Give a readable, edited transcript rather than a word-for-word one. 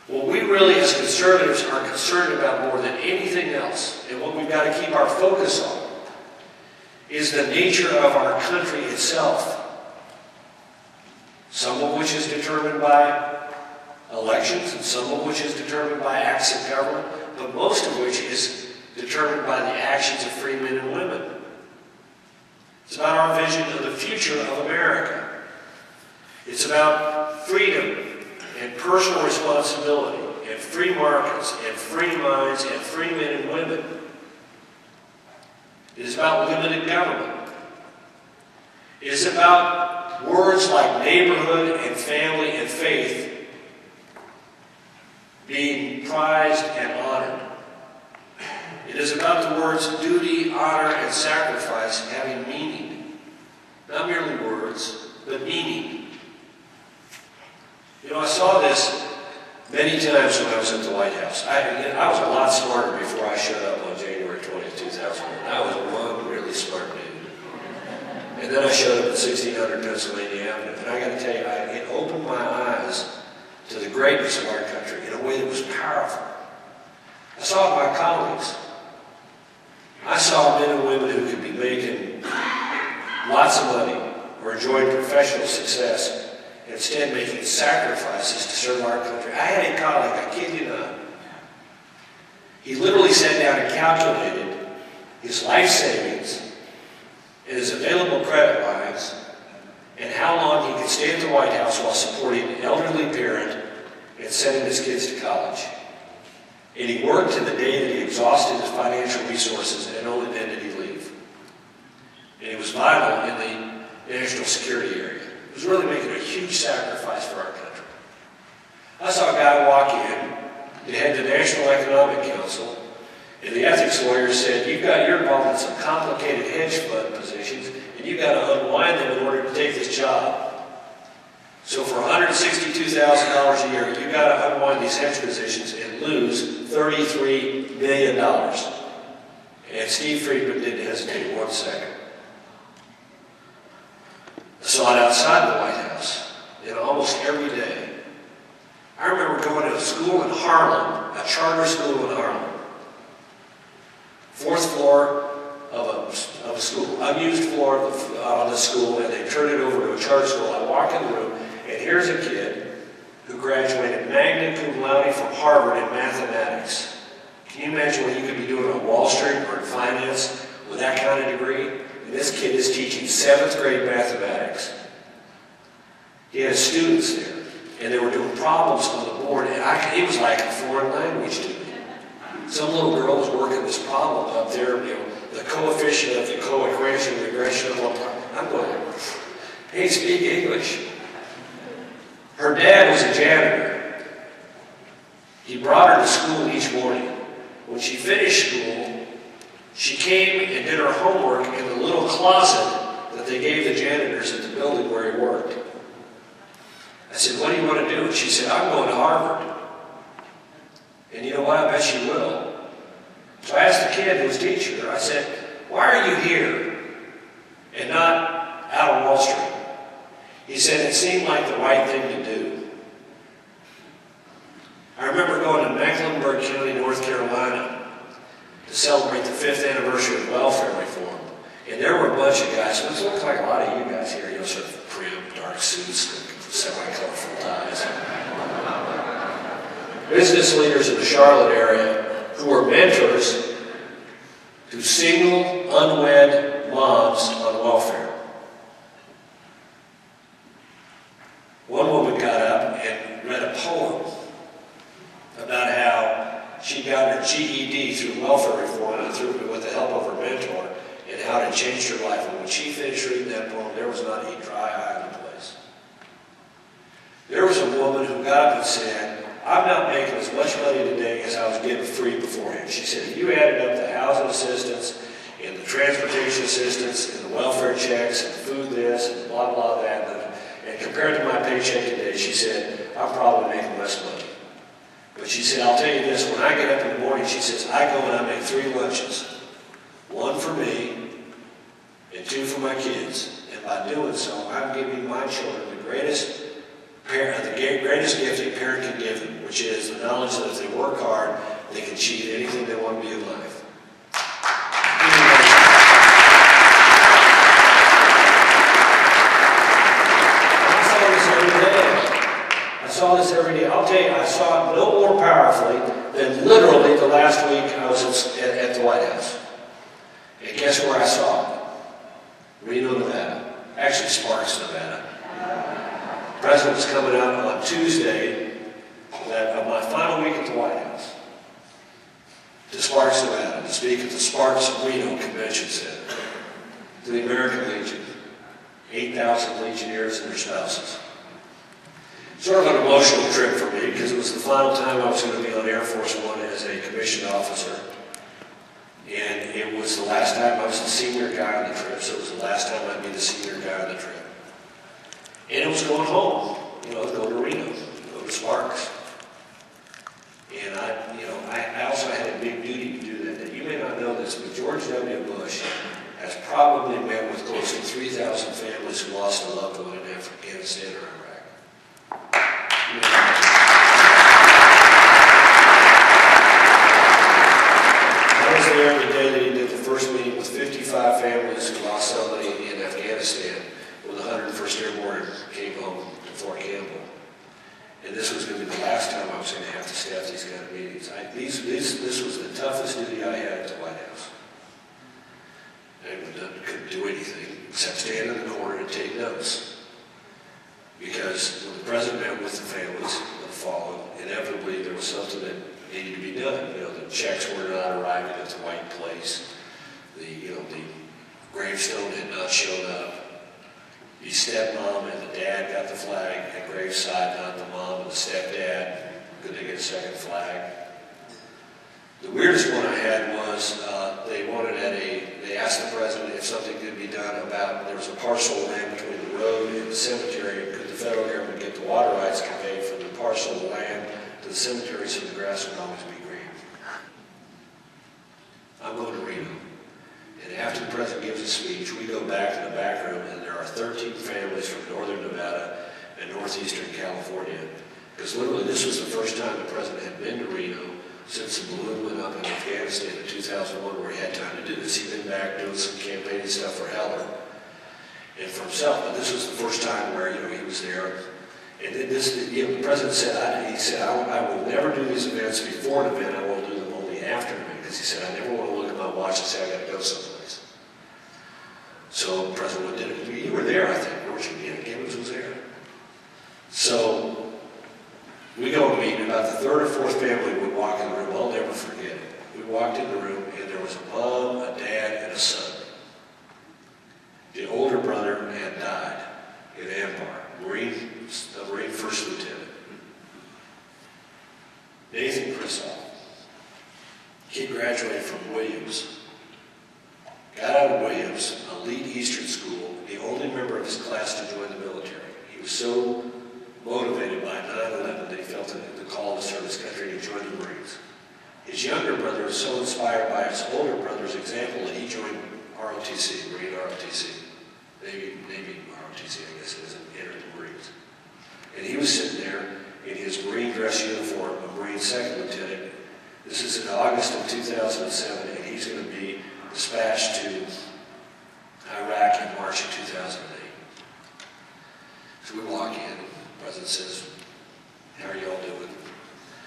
What we really as conservatives are concerned about more than anything else, and what we've got to keep our focus on, is the nature of our country itself, some of which is determined by elections, and some of which is determined by acts of government, but most of which is determined by the actions of free men and women. It's about our vision of the future of America. It's about freedom and personal responsibility and free markets and free minds and free men and women. It is about limited government. It is about words like neighborhood and family and faith being prized and honored. It is about the words duty, honor, and sacrifice having meaning. Not merely words, but meaning. You know, I saw this many times when I was at the White House. I was a lot smarter before I showed up on January 20th, 2001. I was one really smart dude. And then I showed up at 1600 Pennsylvania Avenue. And I got to tell you, it opened my eyes to the greatness of our country in a way that was powerful. I saw it in my colleagues. I saw men and women who could be making lots of money or enjoying professional success, and instead making sacrifices to serve our country. I had a colleague, I kid you not, he literally sat down and calculated his life savings and his available credit lines and how long he could stay at the White House while supporting an elderly parent and sending his kids to college. And he worked to the day that he exhausted his financial resources, and only then did he leave. And he was vital in the national security area. He was really making a huge sacrifice for our country. I saw a guy walk in to head the National Economic Council, and the ethics lawyer said, you're involved in some complicated hedge fund positions, and you've got to unwind them in order to take this job. So for $162,000 a year, you've got to unwind these hedge positions and lose $33 million. And Steve Friedman didn't hesitate 1 second. I saw it outside the White House, almost every day. I remember going to a school in Harlem, a charter school in Harlem. 4th floor of a school, unused floor of the school, and they turned it over to a charter school. I walk in the room, and here's a kid who graduated magna cum laude from Harvard in mathematics. Can you imagine what you could be doing on Wall Street or in finance with that kind of degree? And this kid is teaching 7th grade mathematics. He had students there, and they were doing problems on the board, and it was like a foreign language to me. Some little girl was working this problem up there, the coefficient of the coequation, the regression of the... I'm going, hey, speak English. Her dad was a janitor. He brought her to school each morning. When she finished school, she came and did her homework in the little closet that they gave the janitors at the building where he worked. I said, what do you want to do? And she said, I'm going to Harvard. And you know what? I bet she will. So I asked the kid who was teaching her, I said, why are you here and not out on Wall Street? He said, it seemed like the right thing to do. I remember going to Mecklenburg County, North Carolina to celebrate the 5th anniversary of welfare reform. And there were a bunch of guys, it looks like a lot of you guys here, sort of prim, dark suits, semi-colorful ties. Business leaders in the Charlotte area who were mentors to single, unwed moms on welfare. One woman got up and read a poem about how she got her GED through welfare reform and with the help of her mentor, and how it changed her life. And when she finished reading that poem, there was not a dry eye in the place. There was a woman who got up and said, I'm not making as much money today as I was getting free beforehand. She said, if you added up the housing assistance and the transportation assistance and the welfare checks and food this and blah, blah, that, and compared to my paycheck today, she said, I'm probably making less money. But she said, I'll tell you this, when I get up in the morning, she says, I go and I make 3 lunches. 1 for me and 2 for my kids. And by doing so, I'm giving my children the greatest the greatest gift a parent can give them, which is the knowledge that if they work hard, they can achieve anything they want to be in life. I saw this every day. I'll tell you, I saw it no more powerfully than literally the last week I was at the White House. And guess where I saw it? Reno, Nevada. Actually, Sparks, Nevada. The president was coming out on Tuesday of my final week at the White House to Sparks, Nevada, to speak at the Sparks Reno Convention Center to the American Legion, 8,000 Legionnaires and their spouses. Sort of an emotional trip for me because it was the final time I was going to be on Air Force One as a commissioned officer. And it was the last time I was the senior guy on the trip, so it was the last time I'd be the senior guy on the trip. And it was going home, going to Reno, go to Sparks. And I also had a big duty to do that. Now, you may not know this, but George W. Bush has probably met with close to 3,000 families who lost a loved one in Afghanistan or Iraq. I was there the day that he did the first meeting with 55 families who lost somebody in Afghanistan when the 101st Airborne came home to Fort Campbell. And this was going to be the last time I was going to have to staff these kind of meetings. This was the toughest duty I had at the White House. I couldn't do anything except stand in the corner and take notes. Because when the president met with the families that followed, inevitably there was something that needed to be done. The checks were not arriving at the right place. The gravestone had not shown up. The stepmom and the dad got the flag at graveside, not the mom and the stepdad. Could they get a second flag? The weirdest one I had was they asked the president if something could be done about, there was a parcel of land between the road and the cemetery. Could the federal government get the water rights conveyed from the parcel of land to the cemetery so the grass would always be green? I'm going to Reno. And after the president gives a speech, we go back to the back room, and there are 13 families from northern Nevada and northeastern California. Because literally this was the first time the president had been to Reno since the balloon went up in Afghanistan in 2001, where he had time to do this. He'd been back doing some campaigning stuff for Heller and for himself, but this was the first time where he was there. And then the president said, I will never do these events before an event. I will do them only after an event, because he said, I never want to look at my watch and say I got to go someplace. So the president did it. You were there, I think, weren't you? Yeah, Gibbons was there. So we go to meet, about the third or fourth family would walk in the room. I'll never forget it. We walked in the room, and there was a mom, a dad, and a son. The older brother had died in Anbar, Marine First Lieutenant. Nathan Kristoff. He graduated from Williams. Got out of Williams, elite Eastern school, the only member of his class to join the military. He was so motivated by 9/11 that he felt the call to serve his country, and he joined the Marines. His younger brother was so inspired by his older brother's example that he joined ROTC, Marine ROTC, Navy ROTC, I guess it is, and entered the Marines. And he was sitting there in his Marine dress uniform, a Marine Second Lieutenant. This is in August of 2007, and he's going to be dispatched to Iraq in March of 2008. So we walk in, the president says,